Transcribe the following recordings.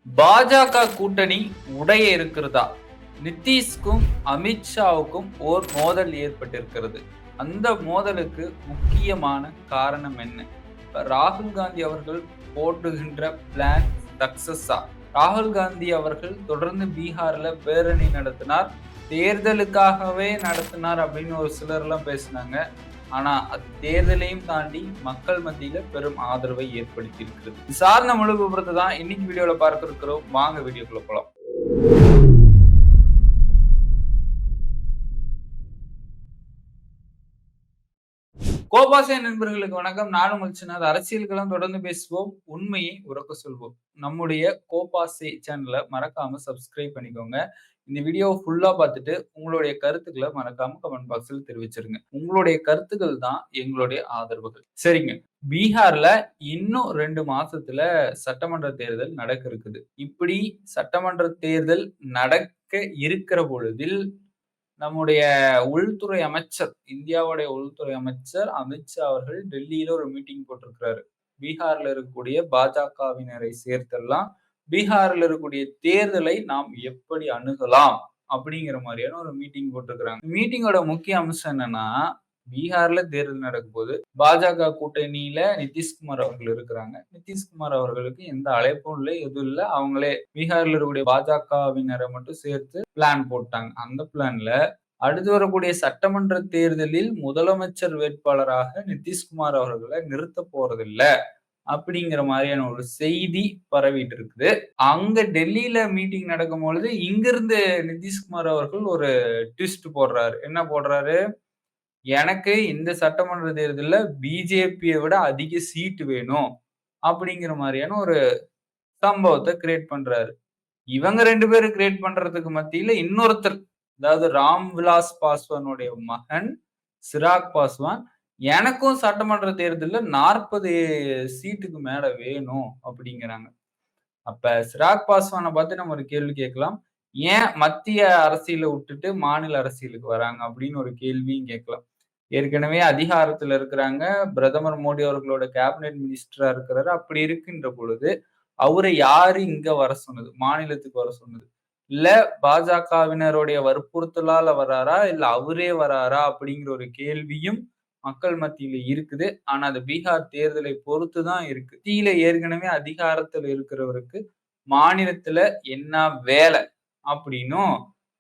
பாஜக கூட்டணி உடைய இருக்கிறதா? நிதிஷ்க்கும் அமித்ஷாவுக்கும் ஓர் மோதல் ஏற்பட்டிருக்கிறது. அந்த மோதலுக்கு முக்கியமான காரணம் என்ன? ராகுல் காந்தி அவர்கள் போடுகின்ற பிளான் சக்சஸா? ராகுல் காந்தி அவர்கள் தொடர்ந்து பீகார்ல பேரணி நடத்தினார். தேர்தலுக்காகவே நடத்தினார் அப்படின்னு ஒரு சிலர் எல்லாம் பேசினாங்க. ஆனா அது தேர்தலையும் தாண்டி மக்கள் மத்தியில பெரும் ஆதரவை ஏற்படுத்தி இருக்கிறது. இது சார்ந்த முழு விபரத்தை தான் இன்னைக்கு வீடியோல பார்க்க இருக்கிறோம். வாங்க வீடியோக்குள்ள போலாம். கோபாசை நண்பர்களுக்கு வணக்கம். நான் உங்கள் சின்ன அரசியல்களும் தொடர்ந்து பேசுவோம், உண்மையை உறக்க சொல்வோம். நம்முடைய கோபாசை சேனலை மறக்காம சப்ஸ்கிரைப் பண்ணிக்கோங்க. இந்த வீடியோ ஃபுல்லா பார்த்துட்டு உங்களுடைய கருத்துக்களை மறக்காம கமெண்ட் பாக்ஸில் தெரிவிச்சிருங்க. உங்களுடைய கருத்துக்கள் தான் எங்களுடைய ஆதரவுகள். சரிங்க, பீகார்ல இன்னும் 2 மாசத்துல சட்டமன்ற தேர்தல் நடக்க இருக்குது. இப்படி சட்டமன்ற தேர்தல் நடக்க இருக்கிற பொழுதில் நம்முடைய உள்துறை அமைச்சர், இந்தியாவுடைய உள்துறை அமைச்சர் அமித்ஷா அவர்கள் டெல்லியில ஒரு மீட்டிங் போட்டிருக்கிறாரு. பீகார்ல இருக்கக்கூடிய பாஜகவினரை சேர்த்தெல்லாம் பீகார்ல இருக்கக்கூடிய தேர்தலை நாம் எப்படி அணுகலாம் அப்படிங்கிற மாதிரியான ஒரு மீட்டிங் போட்டிருக்கிறாங்க. மீட்டிங்கோட முக்கிய அம்சம் என்னன்னா, பீகார்ல தேர்தல் நடக்கும் போது பாஜக கூட்டணியில நிதிஷ்குமார் அவர்கள் இருக்கிறாங்க. நிதிஷ்குமார் அவர்களுக்கு எந்த அழைப்பும் இல்லை, எதுவும் இல்லை. அவங்களே பீகார்ல இருக்கக்கூடிய பாஜகவினரை மட்டும் சேர்த்து பிளான் போட்டாங்க. அந்த பிளான்ல அடுத்து வரக்கூடிய சட்டமன்ற தேர்தலில் முதலமைச்சர் வேட்பாளராக நிதிஷ்குமார் அவர்களை நிறுத்த போறதில்ல அப்படிங்கிற மாதிரியான ஒரு செய்தி பரவிட்டு இருக்குது. அங்க டெல்லியில மீட்டிங் நடக்கும் பொழுது இங்கிருந்து நிதிஷ்குமார் அவர்கள் ஒரு ட்விஸ்ட் போடுறாரு. என்ன போடுறாரு? எனக்கு இந்த சட்டமன்ற தேர்தல்ல பிஜேபியை விட அதிக சீட்டு வேணும் அப்படிங்கிற மாதிரியான ஒரு சம்பவத்தை கிரியேட் பண்றாரு. இவங்க 2 பேரும் கிரியேட் பண்றதுக்கு மத்தியில இன்னொருத்தர், அதாவது ராம் விலாஸ் பாஸ்வானுடைய மகன் சிராக் பாஸ்வான், எனக்கும் சட்டமன்ற தேர்தல்ல 40 சீட்டுக்கு மேல வேணும் அப்படிங்கிறாங்க. அப்ப சிராக் பாஸ்வானை பார்த்து நம்ம ஒரு கேள்வி கேட்கலாம். ஏன் மத்திய அரசியல விட்டுட்டு மாநில அரசியலுக்கு வராங்க அப்படின்னு ஒரு கேள்வியும் கேட்கலாம். ஏற்கனவே அதிகாரத்துல இருக்கிறாங்க. பிரதமர் மோடி அவர்களோட கேபினெட் மினிஸ்டரா இருக்கிறாரு. அப்படி இருக்கின்ற பொழுது அவரை யாரு இங்க வர சொன்னது? மாநிலத்துக்கு வர சொன்னது? இல்ல பாஜகவினருடைய வற்புறுத்தலால வராரா? இல்ல அவரே வராரா? அப்படிங்கிற ஒரு கேள்வியும் மக்கள் மத்தியில இருக்குது. ஆனா அது பீகார் தேர்தலை பொறுத்து தான் இருக்கு. மத்தியில ஏற்கனவே அதிகாரத்துல இருக்கிறவருக்கு மாநிலத்துல என்ன வேலை அப்படின்னும்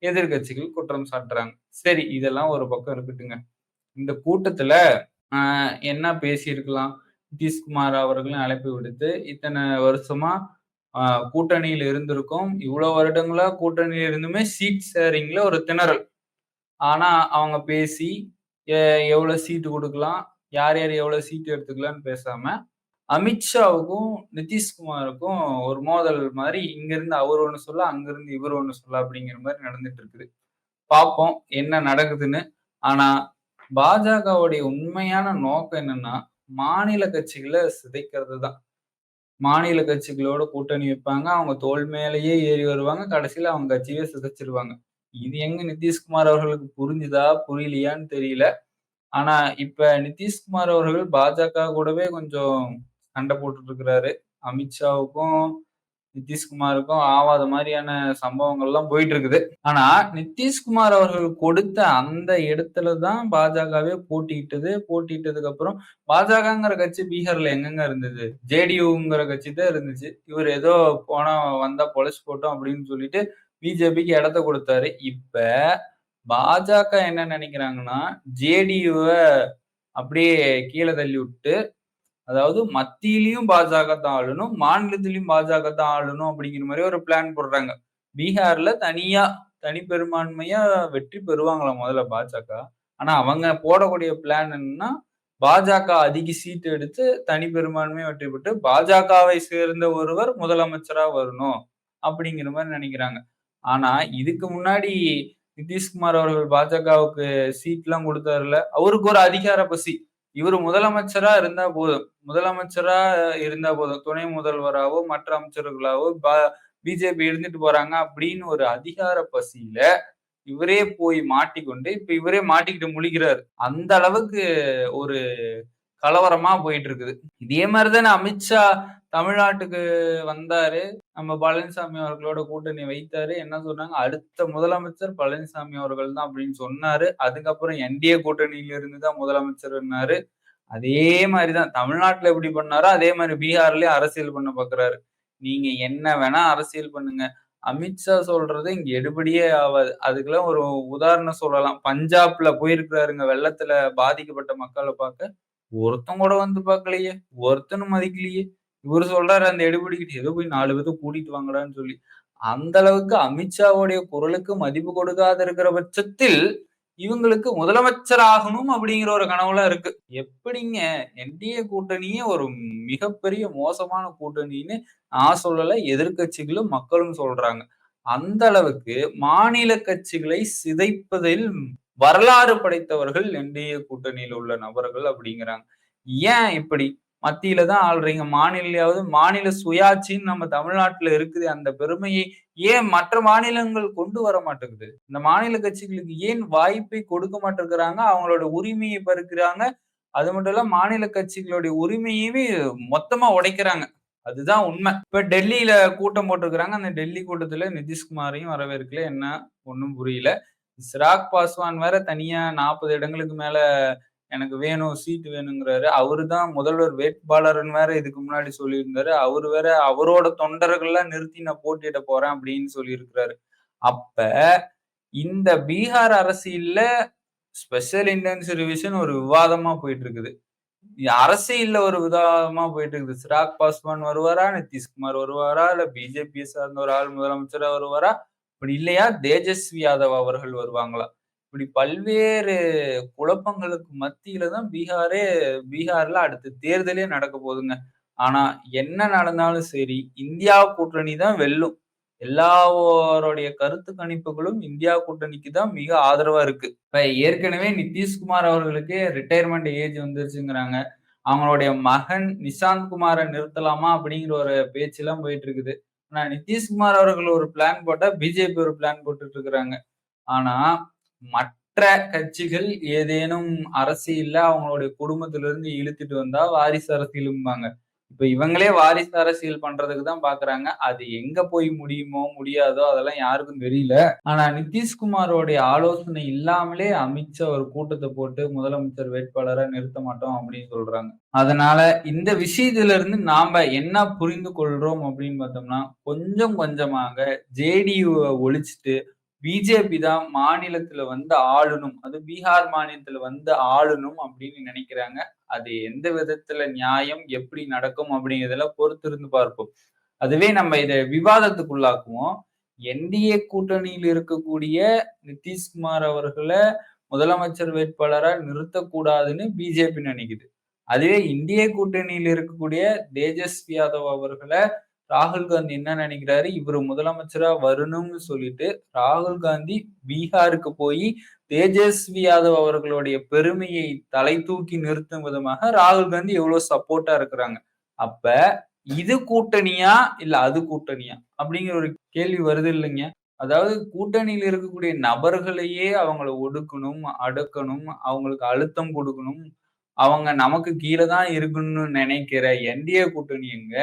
எதிர்க்கட்சிகள் குற்றம் சாட்டுறாங்க. சரி, இதெல்லாம் ஒரு பக்கம் இருக்கட்டுங்க. இந்த கூட்டத்துல என்ன பேசியிருக்கலாம்? நிதிஷ்குமார் அவர்களும் அழைப்பு விடுத்து, இத்தனை வருஷமா கூட்டணியில் இருந்திருக்கோம். இவ்வளவு வருடங்களா கூட்டணியில இருந்துமே சீட் ஷேரிங்ல ஒரு திணறல். ஆனா அவங்க பேசி எ எவ்வளவு சீட்டு குடுக்கலாம்? யார் யார் எவ்வளவு சீட் எடுத்துக்கலாம்ன்னு பேசாம, அமித்ஷாவுக்கும், நிதிஷ்குமாருக்கும் ஒரு மோதல் மாரி இங்கிருந்து அவர் ஒண்ணு சொல்ல, அங்கிருந்து இவர் ஒண்ணு சொல்ல அப்படிங்கிற மாரி நடந்துட்டு இருக்குது. பார்ப்போம் என்ன நடக்குதுன்னு. ஆனா பாஜகவுடைய உண்மையான நோக்கம் என்னன்னா, மாநில கட்சிகள சிதைக்கிறது தான். மாநில கட்சிகளோட கூட்டணி வைப்பாங்க. அவங்க தோள் மேலேயே ஏறி வருவாங்க. கடைசியில அவங்க கட்சியே சிதைச்சிருவாங்க. இது எங்க நிதிஷ்குமார் அவர்களுக்கு புரிஞ்சுதா? புரியலையான்னு தெரியல. ஆனா, இப்ப நிதிஷ்குமார் அவர்கள் பாஜக கூடவே கொஞ்சம் சண்டை போட்டுட்டு இருக்கிறாரு. அமித்ஷாவுக்கும், நிதிஷ்குமாருக்கும் ஆவாத மாரியான சம்பவங்கள்லாம் போயிட்டு இருக்குது. ஆனா, நிதிஷ்குமார் அவர்கள் கொடுத்த அந்த இடத்துல தான் பாஜகவே போட்டியிட்டது. போட்டியிட்டதுக்கு அப்புறம் பாஜகங்கிற கட்சி பீகார்ல எங்கங்க இருந்தது? ஜேடியுங்கிற கட்சி தான் இருந்துச்சு. இவரு ஏதோ போனா வந்தா பொழைச்சு போட்டோம் அப்படின்னு சொல்லிட்டு பிஜேபிக்கு இடத்த கொடுத்தாரு. இப்ப பாஜக என்ன நினைக்கிறாங்கன்னா, ஜேடியுவ அப்படியே கீழ தள்ளி விட்டு, அதாவது மத்தியிலயும் பாஜக தான் ஆளணும், மாநிலத்திலயும் பாஜக தான் ஆளணும் அப்படிங்கிற மாரி ஒரு பிளான் போடுறாங்க. பீகார்ல தனி பெரும்பான்மையா வெற்றி பெறுவாங்களாம் முதல்ல பாஜக. ஆனா அவங்க போடக்கூடிய பிளான் என்னன்னா, பாஜக அதிக சீட் எடுத்து தனி பெரும்பான்மையா வெற்றி பெற்று பாஜகவை சேர்ந்த ஒருவர் முதலமைச்சரா வரணும் அப்படிங்கிற மாரி நினைக்கிறாங்க. ஆனா இதுக்கு முன்னாடி நிதிஷ்குமார் அவர்கள் பாஜகவுக்கு சீட்லாம் குடுத்தாருல்ல, அவருக்கு ஒரு அதிகார பசி. இவரு முதலமைச்சரா இருந்தா போதும். முதலமைச்சரா இருந்தா போதும். துணை முதல்வராவோ, மற்ற அமைச்சர்களாவோ பிஜேபி இருந்துட்டு போறாங்க அப்படின்னு ஒரு அதிகார பசியில இவரே போய் மாட்டிக்கொண்டு, இப்ப இவரே மாட்டிக்கிட்டு முழிக்கிறாரு. அந்த அளவுக்கு ஒரு கலவரமா போயிட்டு இருக்குது. இதே மாரி தானே அமித்ஷா தமிழ்நாட்டுக்கு வந்தாரு. நம்ம பழனிசாமி அவர்களோட கூட்டணி வைத்தாரு. என்ன சொன்னாங்க, அடுத்த முதலமைச்சர் பழனிசாமி அவர்கள் தான் அப்படின்னு சொன்னாரு. அதுக்கப்புறம் என்டிஏ கூட்டணியில இருந்து தான் முதலமைச்சர்ன்னாரு. அதே மாரி தான் தமிழ்நாட்டுல எப்படி பண்ணாரோ, அதே மாரி பீகார்லயும் அரசியல் பண்ண பாக்குறாரு. நீங்க என்ன வேணா அரசியல் பண்ணுங்க. அமித்ஷா சொல்றது இங்க எடுபடியே ஆவாது. அதுக்கெல்லாம் ஒரு உதாரணம் சொல்லலாம். பஞ்சாப்ல போயிருக்கிறாருங்க வெள்ளத்துல பாதிக்கப்பட்ட மக்கள பாக்க. ஒருத்தன் கூட வந்து பாக்கலையே! ஒருத்தனும் மதிக்கலையே! இவரு சொல்றாரு அந்த எடுபிடிக்கிட்டு, ஏதோ போய் 4 பேத்த கூட்டிட்டு வாங்கடான்னு சொல்லி. அந்த அளவுக்கு அமித்ஷாவுடைய குரலுக்கு மதிப்பு கொடுக்காத இருக்கிற பட்சத்தில், இவங்களுக்கு முதலமைச்சர் ஆகணும் அப்படிங்கிற ஒரு கனவுலாம் இருக்கு. எப்படிங்க என்டிஏ கூட்டணியே ஒரு மிகப்பெரிய மோசமான கூட்டணின்னு நான் சொல்லல. எதிர்க்கட்சிகளும், மக்களும் சொல்றாங்க. அந்த அளவுக்கு மாநில கட்சிகளை சிதைப்பதில் வரலாறு படைத்தவர்கள் என்டிஏ கூட்டணியில் உள்ள நபர்கள் அப்படிங்கிறாங்க. ஏன் இப்படி? மத்தியில தான் ஆள்றீங்க. மாநிலயாவது மாநில சுயாட்சின்னு நம்ம தமிழ்நாட்டுல இருக்குது. அந்த பெருமையை ஏன் மற்ற மாநிலங்கள் கொண்டு வர மாட்டேங்குது? இந்த மாநில கட்சிகளுக்கு ஏன் வாய்ப்பை கொடுக்க மாட்டேங்கிறாங்க? அவங்களோட உரிமையை பறிக்கிறாங்க. அது மட்டும் இல்ல மாநில கட்சிகளுடைய உரிமையவே மொத்தமா உடைக்கிறாங்க. அதுதான் உண்மை. இப்ப டெல்லியில கூட்டம் போட்டிருக்கிறாங்க. அந்த டெல்லி கூட்டத்துல நிதிஷ்குமாரையும் வரவேற்கல. என்ன ஒண்ணும் புரியல. சிராக் பாஸ்வான் வேற தனியா 40 இடங்களுக்கு மேல எனக்கு வேணும், சீட் வேணுங்கிறாரு. அவரு தான் முதல்வர் வேட்பாளர்ன்னு வேற இதுக்கு முன்னாடி சொல்லியிருந்தாரு. அவரு வேற அவரோட தொண்டர்கள்லாம் நிறுத்தி நான் போட்டியிட போறேன் அப்படின்னு சொல்லியிருக்கிறாரு. அப்ப இந்த பீகார் அரசியல்ல ஸ்பெஷல் இன்டென்சிவ் ரிவிஷன் ஒரு விவாதமா போயிட்டு இருக்குது. அரசியல்ல ஒரு விவாதமா போயிட்டு இருக்குது. சிராக் பாஸ்வான் வருவாரா? நிதிஷ்குமார் வருவாரா? இல்ல பிஜேபிய சார்ந்த ஒரு ஆள் முதலமைச்சரா வருவாரா? அப்படி இல்லையா தேஜஸ்வி யாதவ் அவர்கள் வருவாங்களா? இப்படி பல்வேறு குழப்பங்களுக்கு மத்தியில தான் பீகார்ல அடுத்த தேர்தலே நடக்க போதுங்க. ஆனா என்ன நடந்தாலும் சரி, இந்தியா கூட்டணி தான் வெல்லும். எல்லாருடைய கருத்து கணிப்புகளும் இந்தியா கூட்டணிக்கு தான் மிக ஆதரவா இருக்கு. இப்ப ஏற்கனவே நிதிஷ்குமார் அவர்களுக்கு ரிட்டயர்மென்ட் ஏஜ் வந்துருச்சுங்கிறாங்க. அவங்களுடைய மகன் நிஷாந்த் குமார நிறுத்தலாமா? அப்படிங்கிற ஒரு பேச்செல்லாம் போயிட்டு இருக்குது. ஆனா நிதிஷ்குமார் அவர்கள் ஒரு பிளான் போட்டா, பிஜேபி ஒரு பிளான் போட்டுட்டு இருக்கிறாங்க. ஆனா மற்ற கட்சிகள் ஏதேனும் அரசியல்ல அவங்களுடைய குடும்பத்திலிருந்து இழுத்துட்டு வந்தா வாரிசு அரசியலும்பாங்க. இப்ப இவங்களே வாரிசு அரசியல் பண்றதுக்கு தான் பாக்குறாங்க. அது எங்க போய் முடியுமோ, முடியாதோ அதெல்லாம் யாருக்கும் தெரியல. ஆனா நிதிஷ்குமாரோடைய ஆலோசனை இல்லாமலே அமித்ஷா ஒரு கூட்டத்த போட்டு முதலமைச்சர் வேட்பாளரா நிறுத்த மாட்டோம் அப்படின்னு சொல்றாங்க. அதனால இந்த விஷயத்துல இருந்து நாம என்ன புரிந்து கொள்றோம் அப்படின்னு பார்த்தோம்னா, கொஞ்சம் கொஞ்சமாக ஜேடியுவ ஒழிச்சுட்டு பிஜேபி தான் மாநிலத்துல வந்து ஆளணும். அது பீகார் மாநிலத்துல வந்து ஆளணும் அப்படின்னு நினைக்கிறாங்க. அது எந்த விதத்துல நியாயம், எப்படி நடக்கும் அப்படிங்கிறதெல்லாம் பொறுத்திருந்து பார்ப்போம். அதுவே நம்ம இத விவாதத்துக்குள்ளாக்குவோம். என்டிஏ கூட்டணியில் இருக்கக்கூடிய நிதிஷ்குமார் அவர்கள முதலமைச்சர் வேட்பாளரா நிறுத்தக்கூடாதுன்னு பிஜேபி நினைக்குது. அதுவே இந்திய கூட்டணியில் இருக்கக்கூடிய தேஜஸ்வி யாதவ் அவர்கள ராகுல் காந்தி என்ன நினைக்கிறாரு, இவரு முதலமைச்சரா வரணும்னு சொல்லிட்டு, ராகுல் காந்தி பீகாருக்கு போயி தேஜஸ்வி யாதவ் அவர்களுடைய பெருமையை தலை தூக்கி நிறுத்தும் விதமாக ராகுல் காந்தி எவ்வளவு சப்போர்ட்டா இருக்கிறாங்க. அப்ப இது கூட்டணியா? இல்ல அது கூட்டணியா? அப்படிங்கிற ஒரு கேள்வி வருது இல்லைங்க. அதாவது கூட்டணியில இருக்கக்கூடிய நபர்களையே அவங்கள ஒடுக்கணும், அடக்கணும், அவங்களுக்கு அழுத்தம் குடுக்கணும். அவங்க நமக்கு கீழ தான் இருக்கணும்னு நினைக்கிற என்டிஏ கூட்டணி எங்க,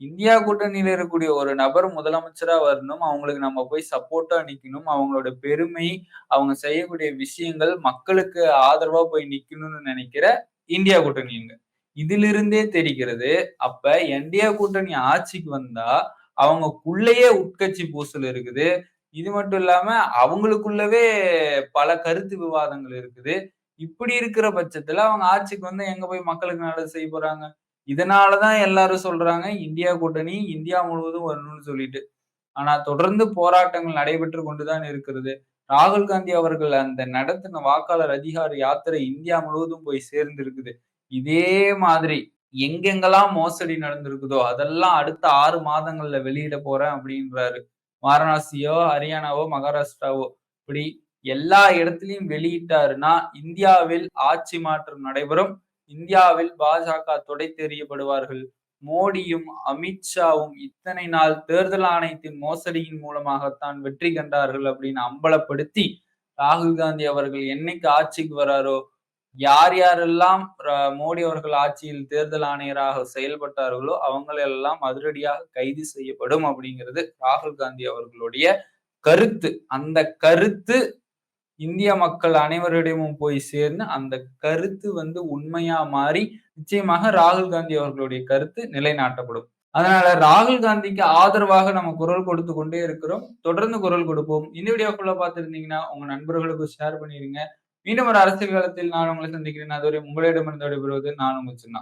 இந்தியா கூட்டணியில இருக்கக்கூடிய ஒரு நபர் முதலமைச்சரா வரணும். அவங்களுக்கு நம்ம போய் சப்போர்ட்டா நிக்கணும். அவங்களோட பெருமை, அவங்க செய்யக்கூடிய விஷயங்கள் மக்களுக்கு ஆதரவா போய் நிக்கணும்னு நினைக்கிற இந்தியா கூட்டணிங்க. இதிலிருந்தே தெரிகிறது. அப்ப என்டிஏ கூட்டணி ஆட்சிக்கு வந்தா, அவங்கக்குள்ளேயே உட்கட்சி பூசல் இருக்குது. இது மட்டும் இல்லாம அவங்களுக்குள்ளவே பல கருத்து விவாதங்கள் இருக்குது. இப்படி இருக்கிற பட்சத்துல அவங்க ஆட்சிக்கு வந்தா எங்க போய் மக்களுக்கு நல்லது செய்ய போறாங்க? இதனால தான் எல்லாரும் சொல்றாங்க, இந்தியா கூட்டணி இந்தியா முழுவதும் வரணும்னு சொல்லிட்டு. ஆனா தொடர்ந்து போராட்டங்கள் நடைபெற்று கொண்டு தான் இருக்கிறது. ராகுல் காந்தி அவர்கள் அந்த நடத்தின வாக்காளர் அதிகார யாத்திரை இந்தியா முழுவதும் போய் சேர்ந்திருக்குது. இதே மாதிரி எங்கெங்கெல்லாம் மோசடி நடந்திருக்குதோ, அதெல்லாம் அடுத்த 6 மாதங்கள்ல வெளியிட போறேன் அப்படின்றாரு. வாரணாசியோ, ஹரியானாவோ, மகாராஷ்டிராவோ இப்படி எல்லா இடத்திலயும் வெளியிட்டாருன்னா, இந்தியாவில் ஆட்சி மாற்றம் நடைபெறும். இந்தியாவில் பாஜக துடைத்தெறியப்படுவார்கள். மோடியும், அமித்ஷாவும் இத்தனை நாள் தேர்தல் ஆணையத்தின் மோசடியின் மூலமாகத்தான் வெற்றி கண்டார்கள் அப்படின்னு அம்பலப்படுத்தி, ராகுல் காந்தி அவர்கள் என்னைக்கு ஆட்சிக்கு வராரோ, யார் யாரெல்லாம் மோடி அவர்கள் ஆட்சியில் தேர்தல் ஆணையராக செயல்பட்டார்களோ அவங்களெல்லாம் அதிரடியாக கைது செய்யப்படும் அப்படிங்கிறது ராகுல் காந்தி அவர்களுடைய கருத்து. அந்த கருத்து இந்திய மக்கள் அனைவரிடமும் போய் சேர்ந்து அந்த கருத்து உண்மையா மாறி நிச்சயமாக ராகுல் காந்தி அவர்களுடைய கருத்து நிலைநாட்டப்படும். அதனால ராகுல் காந்திக்கு ஆதரவாக நம்ம குரல் கொடுத்து கொண்டே இருக்கிறோம். தொடர்ந்து குரல் கொடுப்போம். இந்த வீடியோக்குள்ள பார்த்திருந்தீங்கன்னா உங்க நண்பர்களுக்கு ஷேர் பண்ணிருங்க. மீண்டும் ஒரு அரசியல் களத்தில் நான் உங்களை சந்திக்கிறேன். அதுவரை உங்களிடமிருந்து விடைபெறுவது நான் உங்கள் சின்னா.